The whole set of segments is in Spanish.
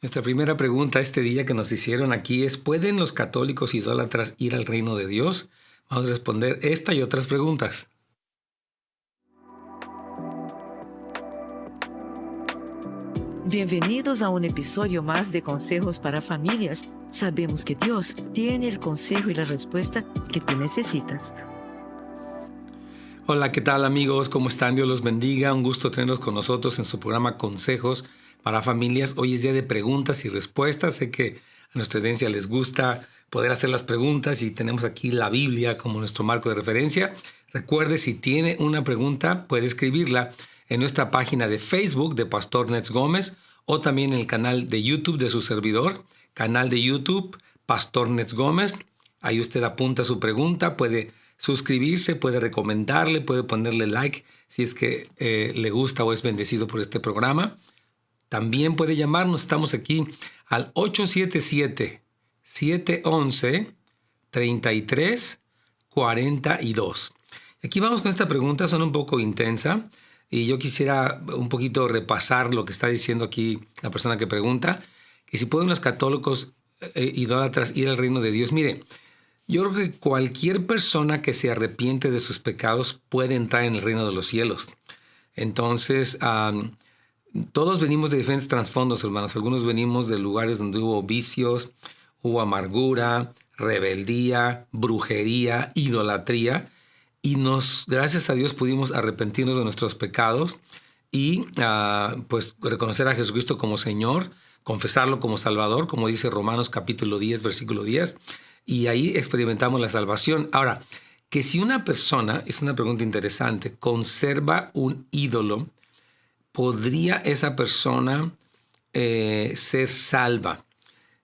Nuestra primera pregunta este día que nos hicieron aquí es: ¿pueden los católicos idólatras ir al reino de Dios? Vamos a responder esta y otras preguntas. Bienvenidos a un episodio más de Consejos para Familias. Sabemos que Dios tiene el consejo y la respuesta que tú necesitas. Hola, ¿qué tal amigos? ¿Cómo están? Dios los bendiga. Un gusto tenerlos con nosotros en su programa Consejos para Familias. Hoy es día de preguntas y respuestas. Sé que a nuestra audiencia les gusta poder hacer las preguntas y tenemos aquí la Biblia como nuestro marco de referencia. Recuerde, si tiene una pregunta, puede escribirla en nuestra página de Facebook de Pastor Nets Gómez o también en el canal de YouTube de su servidor, canal de YouTube Pastor Nets Gómez. Ahí usted apunta su pregunta, puede suscribirse, puede recomendarle, puede ponerle like si es que le gusta o es bendecido por este programa. También puede llamarnos, estamos aquí al 877-711-3342. Aquí vamos con esta pregunta, son un poco intensa y yo quisiera un poquito repasar lo que está diciendo aquí la persona que pregunta, que si pueden los católicos idólatras ir al reino de Dios. Mire, yo creo que cualquier persona que se arrepiente de sus pecados puede entrar en el reino de los cielos. Entonces, todos venimos de diferentes trasfondos, hermanos. Algunos venimos de lugares donde hubo vicios, hubo amargura, rebeldía, brujería, idolatría. Y gracias a Dios, pudimos arrepentirnos de nuestros pecados y pues reconocer a Jesucristo como Señor, confesarlo como Salvador, como dice Romanos capítulo 10, versículo 10. Y ahí experimentamos la salvación. Ahora, que si una persona, es una pregunta interesante, conserva un ídolo, ¿podría esa persona ser salva?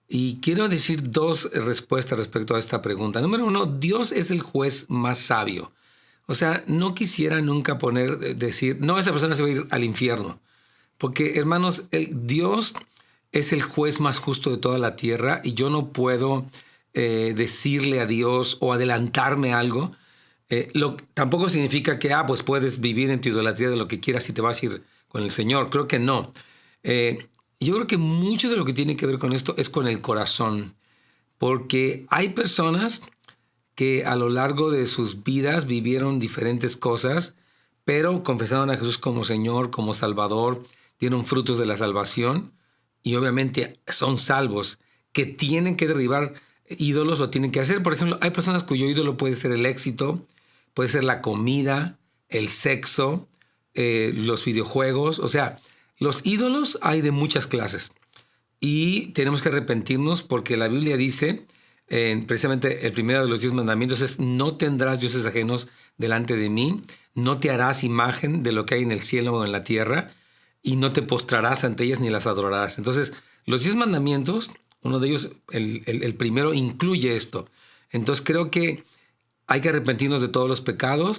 Y quiero decir dos respuestas respecto a esta pregunta. Número uno, Dios es el juez más sabio. O sea, no quisiera nunca decir, no, esa persona se va a ir al infierno. Porque, hermanos, Dios es el juez más justo de toda la tierra y yo no puedo decirle a Dios o adelantarme algo. Tampoco significa que, pues puedes vivir en tu idolatría de lo que quieras y te vas a ir con el Señor. Creo que no. Yo creo que mucho de lo que tiene que ver con esto es con el corazón. Porque hay personas que a lo largo de sus vidas vivieron diferentes cosas, pero confesaron a Jesús como Señor, como Salvador, dieron frutos de la salvación y obviamente son salvos. Que tienen que derribar ídolos, lo tienen que hacer. Por ejemplo, hay personas cuyo ídolo puede ser el éxito, puede ser la comida, el sexo, los videojuegos. O sea, los ídolos hay de muchas clases y tenemos que arrepentirnos porque la Biblia dice, precisamente el primero de los 10 mandamientos es: no tendrás dioses ajenos delante de mí, no te harás imagen de lo que hay en el cielo o en la tierra y no te postrarás ante ellas ni las adorarás. Entonces, los 10 mandamientos, uno de ellos, el primero, incluye esto. Entonces creo que hay que arrepentirnos de todos los pecados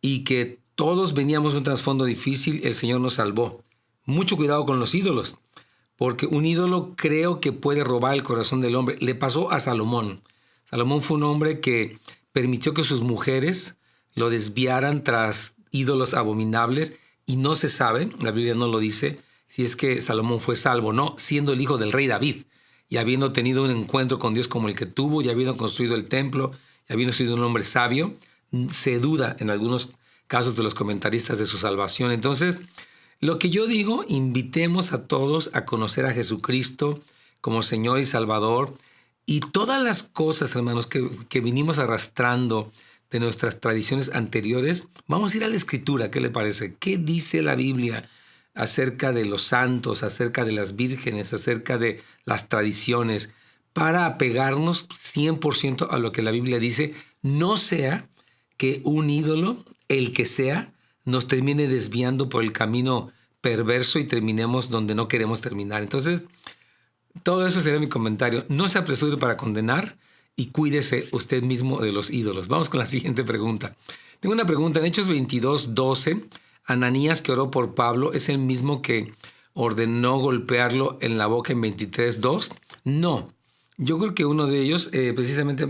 y que todos veníamos de un trasfondo difícil. El Señor nos salvó. Mucho cuidado con los ídolos, porque un ídolo creo que puede robar el corazón del hombre. Le pasó a Salomón. Salomón fue un hombre que permitió que sus mujeres lo desviaran tras ídolos abominables y no se sabe, la Biblia no lo dice, si es que Salomón fue salvo o no, siendo el hijo del rey David y habiendo tenido un encuentro con Dios como el que tuvo, y habiendo construido el templo, y habiendo sido un hombre sabio. Se duda en algunos casos de los comentaristas de su salvación. Entonces, lo que yo digo, invitemos a todos a conocer a Jesucristo como Señor y Salvador, y todas las cosas, hermanos, que vinimos arrastrando de nuestras tradiciones anteriores, vamos a ir a la Escritura. ¿Qué le parece? ¿Qué dice la Biblia acerca de los santos, acerca de las vírgenes, acerca de las tradiciones, para apegarnos 100% a lo que la Biblia dice? No sea que un ídolo, el que sea, nos termine desviando por el camino perverso y terminemos donde no queremos terminar. Entonces, todo eso sería mi comentario. No se apresure para condenar y cuídese usted mismo de los ídolos. Vamos con la siguiente pregunta. Tengo una pregunta. En Hechos 22:12, Ananías, que oró por Pablo, ¿es el mismo que ordenó golpearlo en la boca en 23:2? No. Yo creo que uno de ellos, precisamente,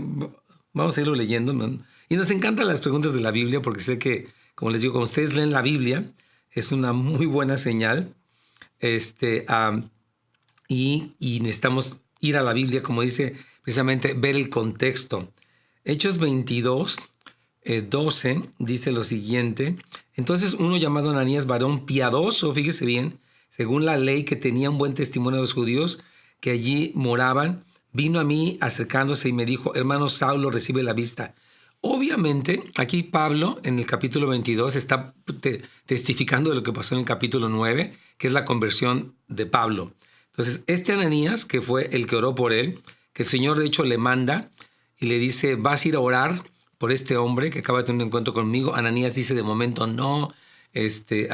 vamos a irlo leyendo, ¿no? Y nos encantan las preguntas de la Biblia porque sé que, como les digo, cuando ustedes leen la Biblia, es una muy buena señal. y necesitamos ir a la Biblia, como dice precisamente, ver el contexto. Hechos 22, 12 dice lo siguiente: entonces uno llamado Ananías, varón piadoso, fíjese bien, según la ley, que tenía un buen testimonio de los judíos que allí moraban, vino a mí acercándose y me dijo: hermano Saulo, recibe la vista. Obviamente, aquí Pablo, en el capítulo 22, está testificando de lo que pasó en el capítulo 9, que es la conversión de Pablo. Entonces, este Ananías, que fue el que oró por él, que el Señor de hecho le manda y le dice: vas a ir a orar por este hombre que acaba de tener un encuentro conmigo. Ananías dice: de momento no, este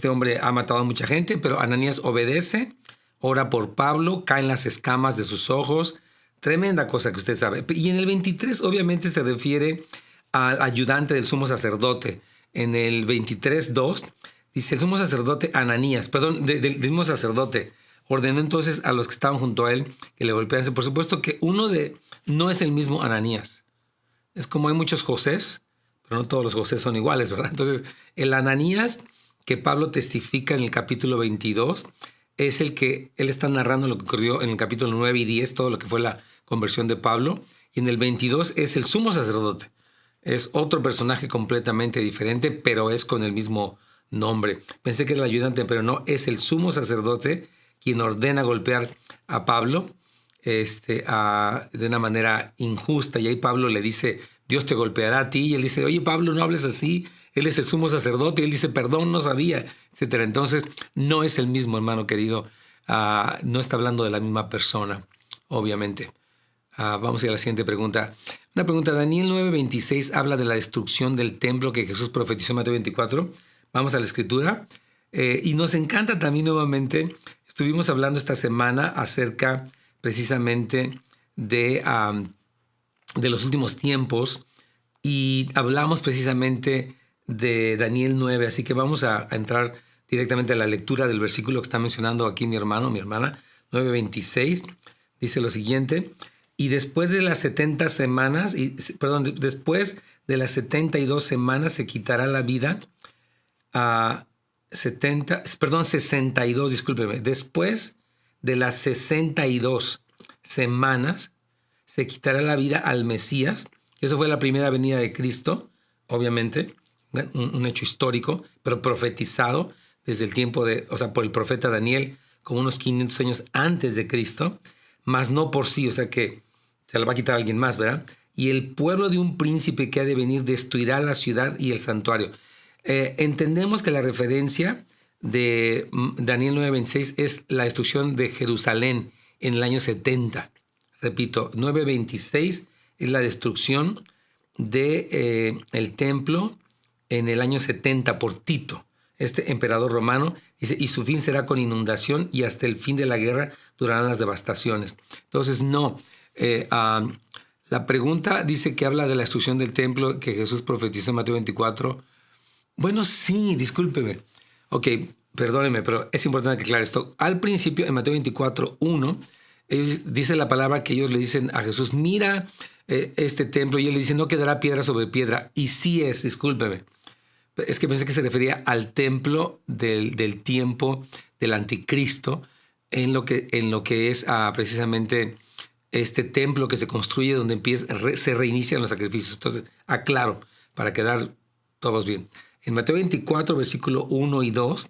hombre ha matado a mucha gente, pero Ananías obedece, ora por Pablo, caen las escamas de sus ojos. Tremenda cosa que usted sabe. Y en el 23 obviamente se refiere al ayudante del sumo sacerdote. En el 23:2 dice: el sumo sacerdote Ananías, perdón, del mismo sacerdote, ordenó entonces a los que estaban junto a él que le golpeasen. Por supuesto que no es el mismo Ananías. Es como hay muchos Josés, pero no todos los Josés son iguales, ¿verdad? Entonces, el Ananías que Pablo testifica en el capítulo 22 es el que él está narrando lo que ocurrió en el capítulo 9 y 10, todo lo que fue la conversión de Pablo. Y en el 22 es el sumo sacerdote. Es otro personaje completamente diferente, pero es con el mismo nombre. Pensé que era el ayudante, pero no, es el sumo sacerdote quien ordena golpear a Pablo de una manera injusta. Y ahí Pablo le dice: Dios te golpeará a ti. Y él dice: oye, Pablo, no hables así. Él es el sumo sacerdote. Y él dice: perdón, no sabía, etc. Entonces, no es el mismo, hermano querido. No está hablando de la misma persona, obviamente. Vamos a ir a la siguiente pregunta. Una pregunta: Daniel 9:26 habla de la destrucción del templo que Jesús profetizó en Mateo 24. Vamos a la escritura. Y nos encanta también nuevamente. Estuvimos hablando esta semana acerca precisamente de los últimos tiempos y hablamos precisamente de Daniel 9. Así que vamos a entrar directamente a la lectura del versículo que está mencionando aquí mi hermano, mi hermana. 9:26 dice lo siguiente: y después de las 70 semanas, después de las 72 semanas se quitará la vida a 62, discúlpeme. Después de las 62 semanas se quitará la vida al Mesías. Eso fue la primera venida de Cristo, obviamente, un hecho histórico, pero profetizado desde el tiempo por el profeta Daniel, como unos 500 años antes de Cristo, mas no por sí, o sea que se la va a quitar a alguien más, ¿verdad? Y el pueblo de un príncipe que ha de venir destruirá la ciudad y el santuario. Entendemos que la referencia de Daniel 9:26 es la destrucción de Jerusalén en el año 70. Repito, 9:26 es la destrucción del templo en el año 70 por Tito, este emperador romano. Dice: y su fin será con inundación, y hasta el fin de la guerra durarán las devastaciones. Entonces, no. La pregunta dice que habla de la destrucción del templo que Jesús profetizó en Mateo 24. Bueno, sí, discúlpeme. Ok, perdóneme, pero es importante que aclare esto. Al principio, en Mateo 24:1, dice la palabra que ellos le dicen a Jesús: mira este templo, y él le dice: no quedará piedra sobre piedra. Y sí es, discúlpeme. Es que pensé que se refería al templo del tiempo del anticristo, en lo que es precisamente este templo que se construye donde se reinician los sacrificios. Entonces, aclaro, para quedar todos bien. En Mateo 24, versículo 1 y 2,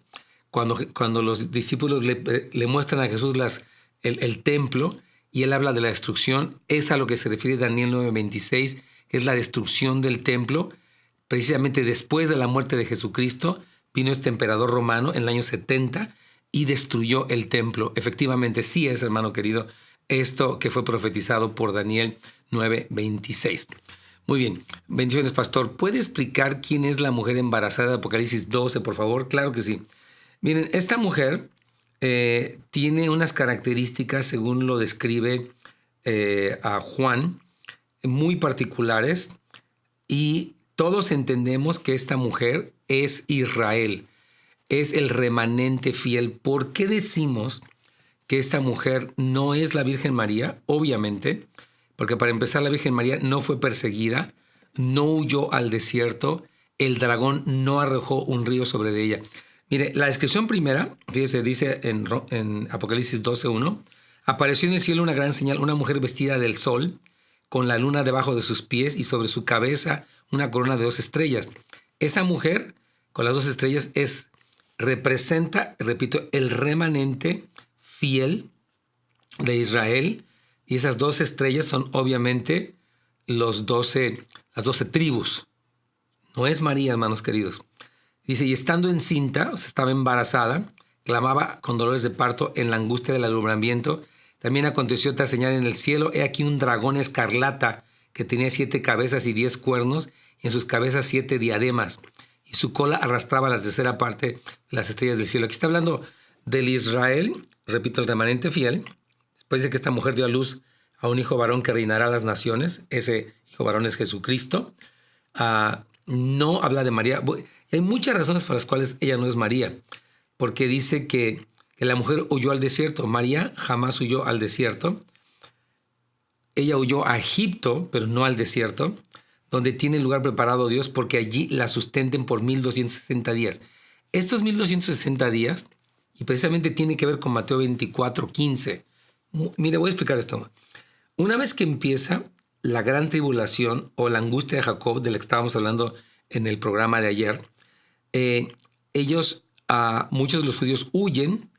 cuando los discípulos le muestran a Jesús el templo y él habla de la destrucción, es a lo que se refiere Daniel 9:26, que es la destrucción del templo. Precisamente después de la muerte de Jesucristo, vino este emperador romano en el año 70 y destruyó el templo. Efectivamente, sí es, hermano querido, esto que fue profetizado por Daniel 9:26. Muy bien. Bendiciones, pastor. ¿Puede explicar quién es la mujer embarazada de Apocalipsis 12, por favor? Claro que sí. Miren, esta mujer tiene unas características, según lo describe a Juan, muy particulares, y todos entendemos que esta mujer es Israel, es el remanente fiel. ¿Por qué decimos que esta mujer no es la Virgen María? Obviamente, porque para empezar, la Virgen María no fue perseguida, no huyó al desierto, el dragón no arrojó un río sobre de ella. Mire, la descripción primera, fíjese, dice en Apocalipsis 12:1, apareció en el cielo una gran señal, una mujer vestida del sol, con la luna debajo de sus pies y sobre su cabeza una corona de 2 estrellas. Esa mujer con las 2 estrellas representa, repito, el remanente fiel de Israel, y esas 2 estrellas son obviamente las 12 tribus. No es María, hermanos queridos. Dice, y estando encinta, o sea, estaba embarazada, clamaba con dolores de parto en la angustia del alumbramiento. También aconteció otra señal en el cielo. He aquí un dragón escarlata que tenía 7 cabezas y 10 cuernos, y en sus cabezas 7 diademas. Y su cola arrastraba la tercera parte de las estrellas del cielo. Aquí está hablando del Israel, repito, el remanente fiel. Después dice que esta mujer dio a luz a un hijo varón que reinará a las naciones. Ese hijo varón es Jesucristo. No habla de María. Hay muchas razones por las cuales ella no es María. Porque dice que la mujer huyó al desierto. María jamás huyó al desierto. Ella huyó a Egipto, pero no al desierto, donde tiene lugar preparado Dios, porque allí la sustenten por 1260 días. Estos 1260 días, y precisamente tiene que ver con Mateo 24:15. Mire, voy a explicar esto. Una vez que empieza la gran tribulación o la angustia de Jacob, de la que estábamos hablando en el programa de ayer, muchos de los judíos huyen,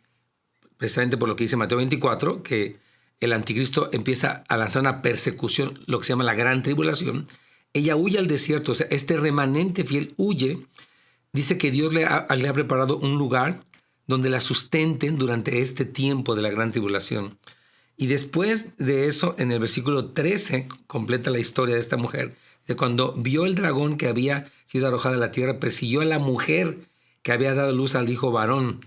precisamente por lo que dice Mateo 24, que el anticristo empieza a lanzar una persecución, lo que se llama la gran tribulación. Ella huye al desierto, o sea, este remanente fiel huye. Dice que Dios le ha preparado un lugar donde la sustenten durante este tiempo de la gran tribulación. Y después de eso, en el versículo 13, completa la historia de esta mujer. De cuando vio el dragón que había sido arrojado a la tierra, persiguió a la mujer que había dado luz al hijo varón,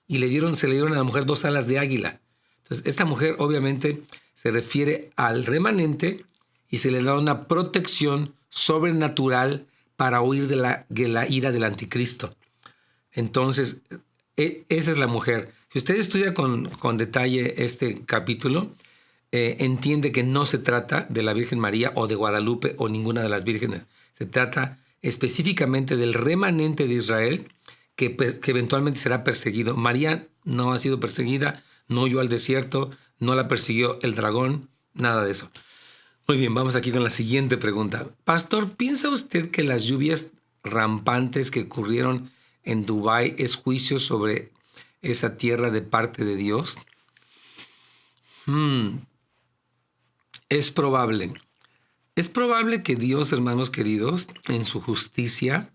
y se le dieron a la mujer 2 alas de águila. Entonces, esta mujer obviamente se refiere al remanente y se le da una protección sobrenatural para huir de la ira del anticristo. Entonces, esa es la mujer. Si usted estudia con detalle este capítulo, entiende que no se trata de la Virgen María o de Guadalupe o ninguna de las vírgenes. Se trata específicamente del remanente de Israel que eventualmente será perseguido. María no ha sido perseguida, no huyó al desierto, no la persiguió el dragón, nada de eso. Muy bien, vamos aquí con la siguiente pregunta. Pastor, ¿piensa usted que las lluvias rampantes que ocurrieron en Dubái es juicio sobre esa tierra de parte de Dios? Es probable. Es probable que Dios, hermanos queridos, en su justicia,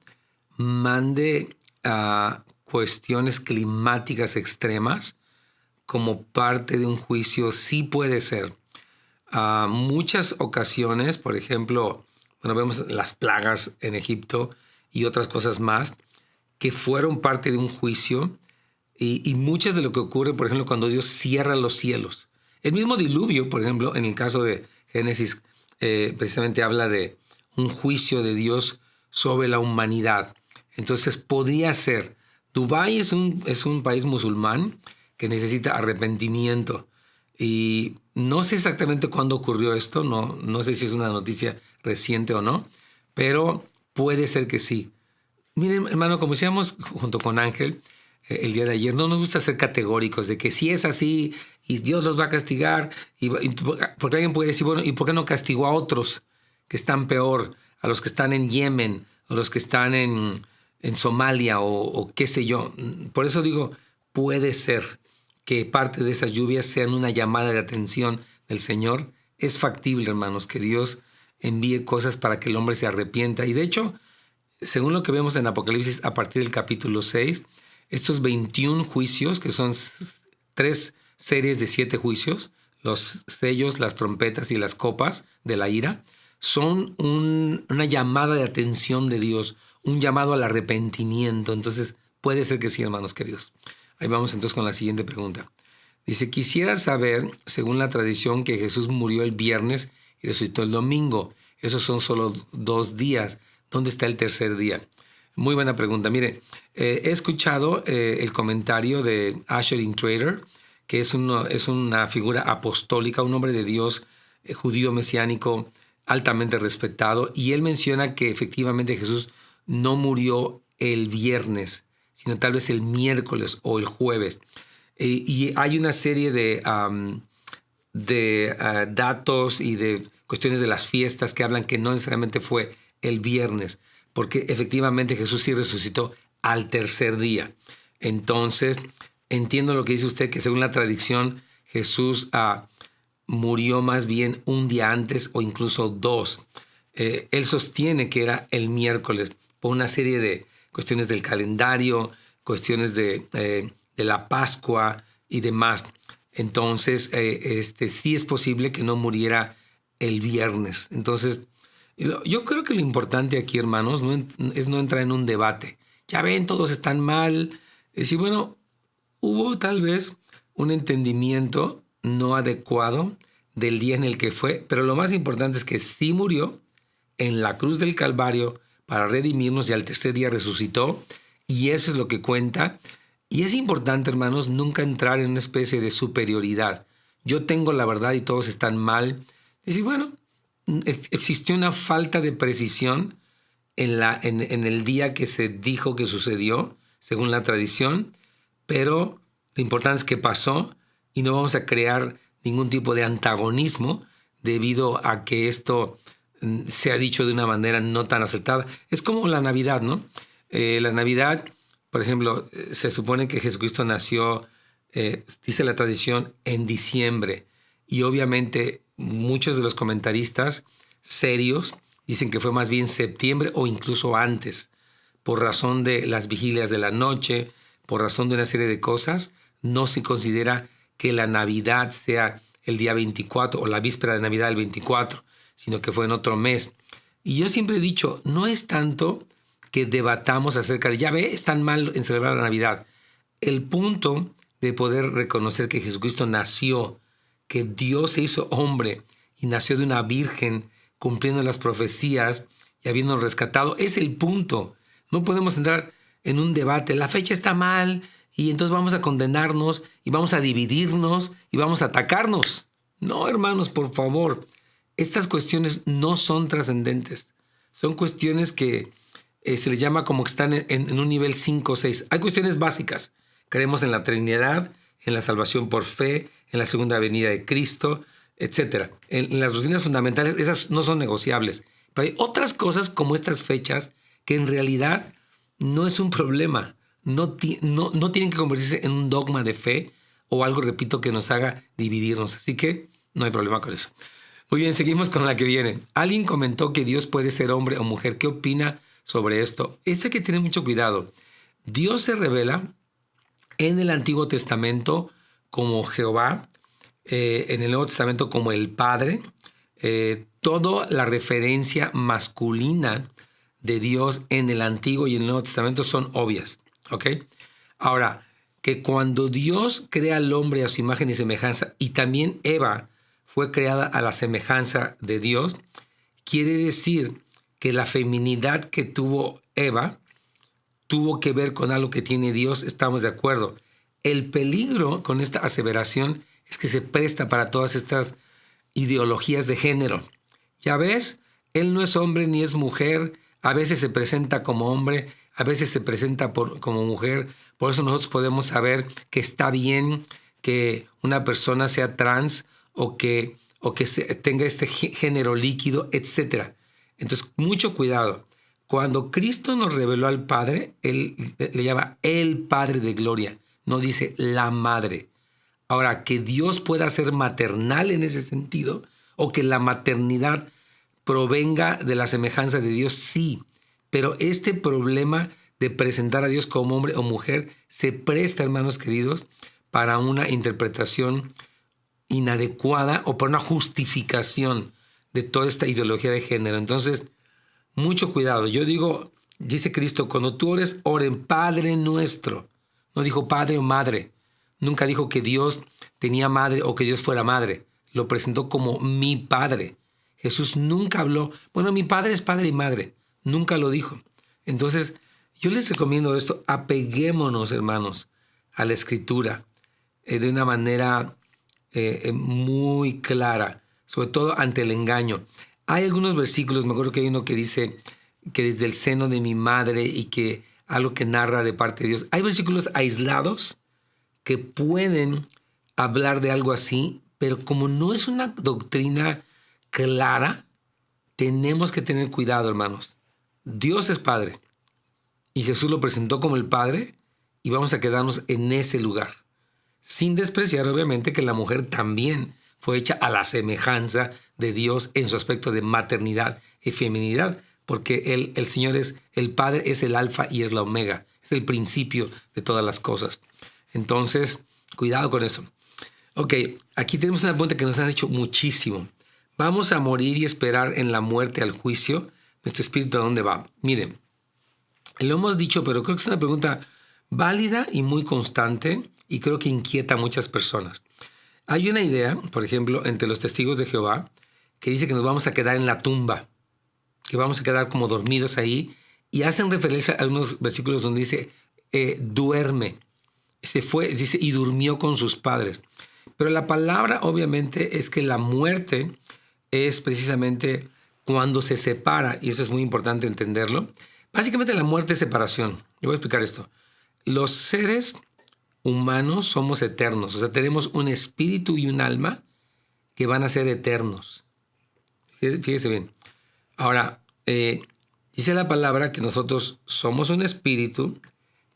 mande a cuestiones climáticas extremas como parte de un juicio. Sí puede ser. Muchas ocasiones, por ejemplo, vemos las plagas en Egipto y otras cosas más que fueron parte de un juicio, y muchas de lo que ocurre, por ejemplo, cuando Dios cierra los cielos. El mismo diluvio, por ejemplo, en el caso de Génesis, precisamente habla de un juicio de Dios sobre la humanidad. Entonces podría ser. Dubái es un país musulmán que necesita arrepentimiento. Y no sé exactamente cuándo ocurrió esto, no sé si es una noticia reciente o no, pero puede ser que sí. Miren, hermano, como decíamos junto con Ángel el día de ayer, no nos gusta ser categóricos de que si es así y Dios los va a castigar, porque alguien puede decir, bueno, ¿y por qué no castigó a otros que están peor, a los que están en Yemen o los que están en Somalia o qué sé yo? Por eso digo, puede ser que parte de esas lluvias sean una llamada de atención del Señor. Es factible, hermanos, que Dios envíe cosas para que el hombre se arrepienta. Y de hecho, según lo que vemos en Apocalipsis a partir del capítulo 6, estos 21 juicios, que son 3 series de 7 juicios, los sellos, las trompetas y las copas de la ira, son una llamada de atención de Dios, un llamado al arrepentimiento. Entonces, puede ser que sí, hermanos queridos. Ahí vamos entonces con la siguiente pregunta. Dice, quisiera saber, según la tradición, que Jesús murió el viernes y resucitó el domingo. Esos son solo 2 días. ¿Dónde está el tercer día? Muy buena pregunta. Mire, he escuchado el comentario de Asher Intrater, que es una figura apostólica, un hombre de Dios, judío mesiánico, altamente respetado, y él menciona que efectivamente Jesús no murió el viernes, sino tal vez el miércoles o el jueves. Y hay una serie de datos y de cuestiones de las fiestas que hablan que no necesariamente fue el viernes, porque efectivamente Jesús sí resucitó al tercer día. Entonces, entiendo lo que dice usted, que según la tradición, Jesús murió más bien un día antes o incluso dos. Él sostiene que era el miércoles por una serie de cuestiones del calendario, cuestiones de la Pascua y demás. Entonces, sí es posible que no muriera el viernes. Entonces, yo creo que lo importante aquí, hermanos, es no entrar en un debate. Ya ven, todos están mal. Decir, bueno, hubo tal vez un entendimiento no adecuado del día en el que fue, pero lo más importante es que sí murió en la cruz del Calvario para redimirnos y al tercer día resucitó, y eso es lo que cuenta. Y es importante, hermanos, nunca entrar en una especie de superioridad. Yo tengo la verdad y todos están mal. Decir, bueno, existió una falta de precisión en el día que se dijo que sucedió, según la tradición, pero lo importante es que pasó y no vamos a crear ningún tipo de antagonismo debido a que esto se ha dicho de una manera no tan aceptada. Es como la Navidad, ¿no? La Navidad, por ejemplo, se supone que Jesucristo nació, dice la tradición, en diciembre. Y obviamente muchos de los comentaristas serios dicen que fue más bien septiembre o incluso antes, por razón de las vigilias de la noche, por razón de una serie de cosas. No se considera que la Navidad sea el día 24 o la víspera de Navidad el 24, sino que fue en otro mes. Y yo siempre he dicho, no es tanto que debatamos acerca de, ya ve, es tan mal en celebrar la Navidad. El punto de poder reconocer que Jesucristo nació, que Dios se hizo hombre y nació de una virgen cumpliendo las profecías y habiéndonos rescatado, es el punto. No podemos entrar en un debate, la fecha está mal y entonces vamos a condenarnos y vamos a dividirnos y vamos a atacarnos. No, hermanos, por favor. Estas cuestiones no son trascendentes. Son cuestiones que se les llama como que están en un nivel 5 o 6. Hay cuestiones básicas. Creemos en la Trinidad, en la salvación por fe, en la segunda venida de Cristo, etc. En las doctrinas fundamentales, esas no son negociables. Pero hay otras cosas como estas fechas que en realidad no es un problema. No tienen que convertirse en un dogma de fe o algo, repito, que nos haga dividirnos. Así que no hay problema con eso. Muy bien, seguimos con la que viene. Alguien comentó que Dios puede ser hombre o mujer. ¿Qué opina sobre esto? Hay que tener mucho cuidado. Dios se revela en el Antiguo Testamento como Jehová, en el Nuevo Testamento como el Padre. Toda la referencia masculina de Dios en el Antiguo y en el Nuevo Testamento son obvias. ¿Ok? Ahora, que cuando Dios crea al hombre a su imagen y semejanza, y también Eva fue creada a la semejanza de Dios, quiere decir que la feminidad que tuvo Eva tuvo que ver con algo que tiene Dios, estamos de acuerdo. El peligro con esta aseveración es que se presta para todas estas ideologías de género. Ya ves, él no es hombre ni es mujer, a veces se presenta como hombre, a veces se presenta como mujer. Por eso nosotros podemos saber que está bien que una persona sea trans o que tenga este género líquido, etc. Entonces, mucho cuidado. Cuando Cristo nos reveló al Padre, Él le llama el Padre de Gloria, no dice la Madre. Ahora, que Dios pueda ser maternal en ese sentido, o que la maternidad provenga de la semejanza de Dios, sí. Pero este problema de presentar a Dios como hombre o mujer se presta, hermanos queridos, para una interpretación inadecuada o para una justificación de toda esta ideología de género. Entonces, mucho cuidado. Yo digo, dice Cristo, cuando tú ores, oren Padre nuestro. No dijo padre o madre. Nunca dijo que Dios tenía madre o que Dios fuera madre. Lo presentó como mi Padre. Jesús nunca habló, bueno, mi Padre es padre y madre. Nunca lo dijo. Entonces, yo les recomiendo esto. Apeguémonos, hermanos, a la Escritura de una manera muy clara, sobre todo ante el engaño. Hay algunos versículos, me acuerdo que hay uno que dice que desde el seno de mi madre y que algo que narra de parte de Dios. Hay versículos aislados que pueden hablar de algo así, pero como no es una doctrina clara, tenemos que tener cuidado, hermanos. Dios es Padre y Jesús lo presentó como el Padre y vamos a quedarnos en ese lugar. Sin despreciar, obviamente, que la mujer también fue hecha a la semejanza de Dios en su aspecto de maternidad y feminidad, porque el Señor es el Padre, es el alfa y es la omega, es el principio de todas las cosas. Entonces, cuidado con eso. Ok, aquí tenemos una pregunta que nos han hecho muchísimo. ¿Vamos a morir y esperar en la muerte al juicio? ¿Nuestro espíritu a dónde va? Miren, lo hemos dicho, pero creo que es una pregunta válida y muy constante y creo que inquieta a muchas personas. Hay una idea, por ejemplo, entre los testigos de Jehová, que dice que nos vamos a quedar en la tumba, que vamos a quedar como dormidos ahí, y hacen referencia a unos versículos donde dice, duerme, se fue, dice, y durmió con sus padres. Pero la palabra, obviamente, es que la muerte es precisamente cuando se separa, y eso es muy importante entenderlo. Básicamente la muerte es separación. Yo voy a explicar esto. Los seres humanos somos eternos, o sea, tenemos un espíritu y un alma que van a ser eternos. Fíjese bien. Ahora, dice la palabra que nosotros somos un espíritu,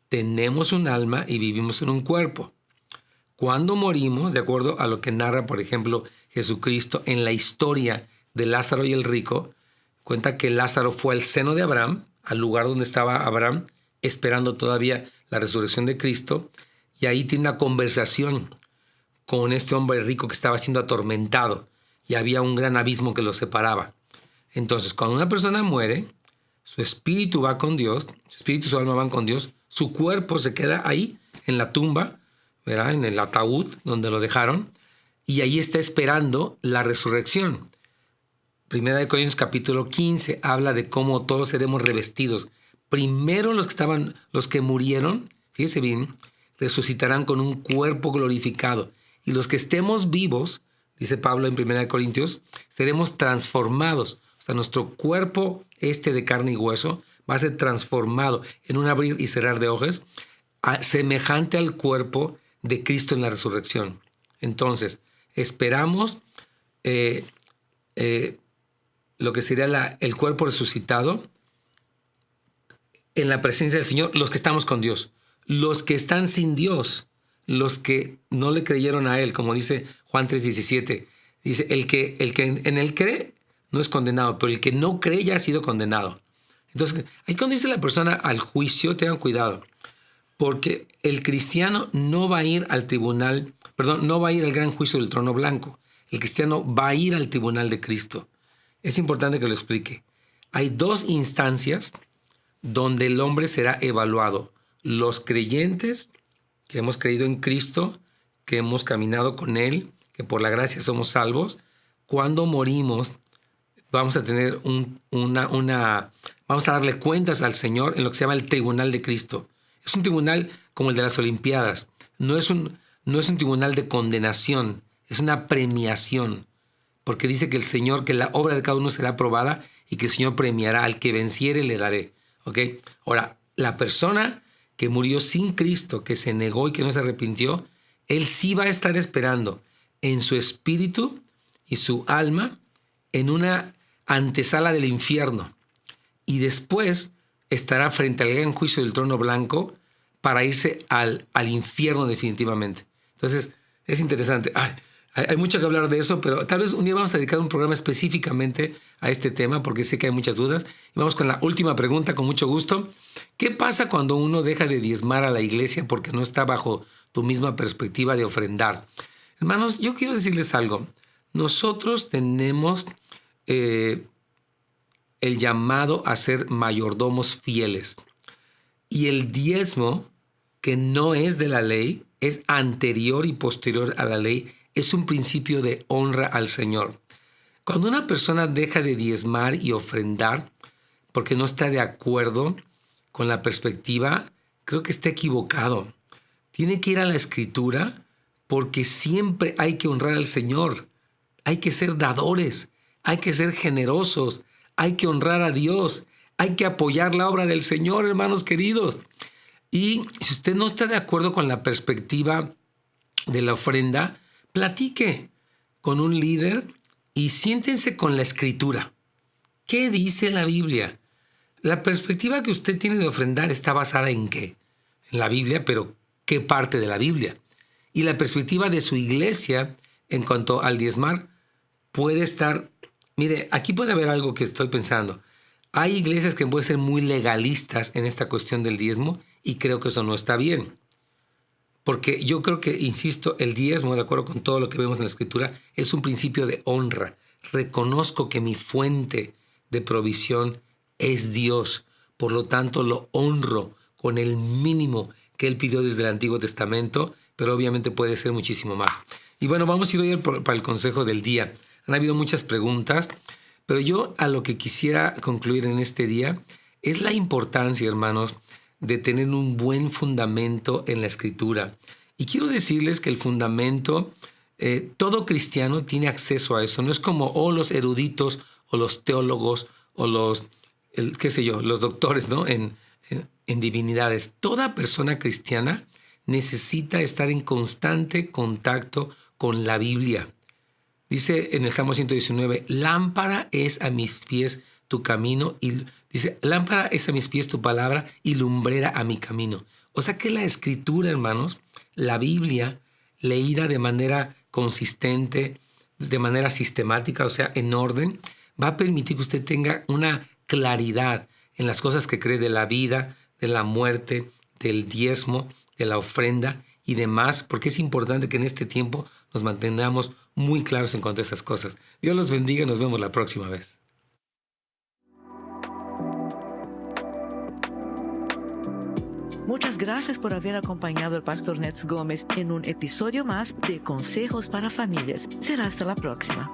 tenemos un alma y vivimos en un cuerpo. Cuando morimos, de acuerdo a lo que narra, por ejemplo, Jesucristo en la historia de Lázaro y el rico, cuenta que Lázaro fue al seno de Abraham, al lugar donde estaba Abraham, esperando todavía la resurrección de Cristo, y ahí tiene una conversación con este hombre rico que estaba siendo atormentado, y había un gran abismo que los separaba. Entonces, cuando una persona muere, su espíritu va con Dios, su espíritu y su alma van con Dios, su cuerpo se queda ahí, en la tumba, ¿verdad? En el ataúd donde lo dejaron, y ahí está esperando la resurrección. Primera de Corintios capítulo 15 habla de cómo todos seremos revestidos. Primero los que murieron, fíjese bien, resucitarán con un cuerpo glorificado. Y los que estemos vivos, dice Pablo en Primera de Corintios, seremos transformados. O sea, nuestro cuerpo de carne y hueso va a ser transformado en un abrir y cerrar de ojos, semejante al cuerpo de Cristo en la resurrección. Entonces, esperamos lo que sería el cuerpo resucitado en la presencia del Señor, los que estamos con Dios. Los que están sin Dios, los que no le creyeron a Él, como dice Juan 3:17, dice, el que en Él cree no es condenado, pero el que no cree ya ha sido condenado. Entonces, ahí cuando dice la persona al juicio, tengan cuidado, porque el cristiano no va a ir al tribunal, no va a ir al gran juicio del trono blanco. El cristiano va a ir al tribunal de Cristo. Es importante que lo explique. Hay dos instancias donde el hombre será evaluado. Los creyentes que hemos creído en Cristo, que hemos caminado con Él, que por la gracia somos salvos, cuando morimos vamos a tener vamos a darle cuentas al Señor en lo que se llama el tribunal de Cristo. Es un tribunal como el de las Olimpiadas. No es un tribunal de condenación, es una premiación. Porque dice que el Señor, que la obra de cada uno será aprobada y que el Señor premiará al que venciere, le daré. ¿Ok? Ahora, la persona que murió sin Cristo, que se negó y que no se arrepintió, él sí va a estar esperando en su espíritu y su alma en una antesala del infierno. Y después estará frente al gran juicio del trono blanco para irse al infierno definitivamente. Entonces, es interesante. Hay mucho que hablar de eso, pero tal vez un día vamos a dedicar un programa específicamente a este tema porque sé que hay muchas dudas. Y vamos con la última pregunta, con mucho gusto. ¿Qué pasa cuando uno deja de diezmar a la iglesia porque no está bajo tu misma perspectiva de ofrendar? Hermanos, yo quiero decirles algo. Nosotros tenemos el llamado a ser mayordomos fieles. Y el diezmo, que no es de la ley, es anterior y posterior a la ley, es un principio de honra al Señor. Cuando una persona deja de diezmar y ofrendar porque no está de acuerdo con la perspectiva, creo que está equivocado. Tiene que ir a la Escritura porque siempre hay que honrar al Señor. Hay que ser dadores, hay que ser generosos, hay que honrar a Dios, Hay que apoyar la obra del Señor, hermanos queridos. Y si usted no está de acuerdo con la perspectiva de la ofrenda, platique con un líder y siéntense con la Escritura. ¿Qué dice la Biblia? La perspectiva que usted tiene de ofrendar está basada en qué? En la Biblia, pero ¿qué parte de la Biblia? Y la perspectiva de su iglesia en cuanto al diezmar puede estar... Mire, aquí puede haber algo que estoy pensando. Hay iglesias que pueden ser muy legalistas en esta cuestión del diezmo y creo que eso no está bien. Porque yo creo que, insisto, el diezmo, de acuerdo con todo lo que vemos en la Escritura, es un principio de honra. Reconozco que mi fuente de provisión es Dios. Por lo tanto, lo honro con el mínimo que Él pidió desde el Antiguo Testamento, pero obviamente puede ser muchísimo más. Y bueno, vamos a ir hoy para el consejo del día. Han habido muchas preguntas, pero yo a lo que quisiera concluir en este día es la importancia, hermanos, de tener un buen fundamento en la Escritura. Y quiero decirles que el fundamento, todo cristiano tiene acceso a eso. No es como los eruditos o los teólogos o los doctores, ¿no? en divinidades. Toda persona cristiana necesita estar en constante contacto con la Biblia. Dice en el Salmo 119, lámpara es a mis pies tu camino, y dice, lámpara es a mis pies tu palabra y lumbrera a mi camino. O sea que la Escritura, hermanos, la Biblia, leída de manera consistente, de manera sistemática, o sea, en orden, va a permitir que usted tenga una claridad en las cosas que cree de la vida, de la muerte, del diezmo, de la ofrenda y demás, porque es importante que en este tiempo nos mantengamos muy claros en cuanto a esas cosas. Dios los bendiga y nos vemos la próxima vez. Muchas gracias por haber acompañado al Pastor Nets Gómez en un episodio más de Consejos para Familias. Será hasta la próxima.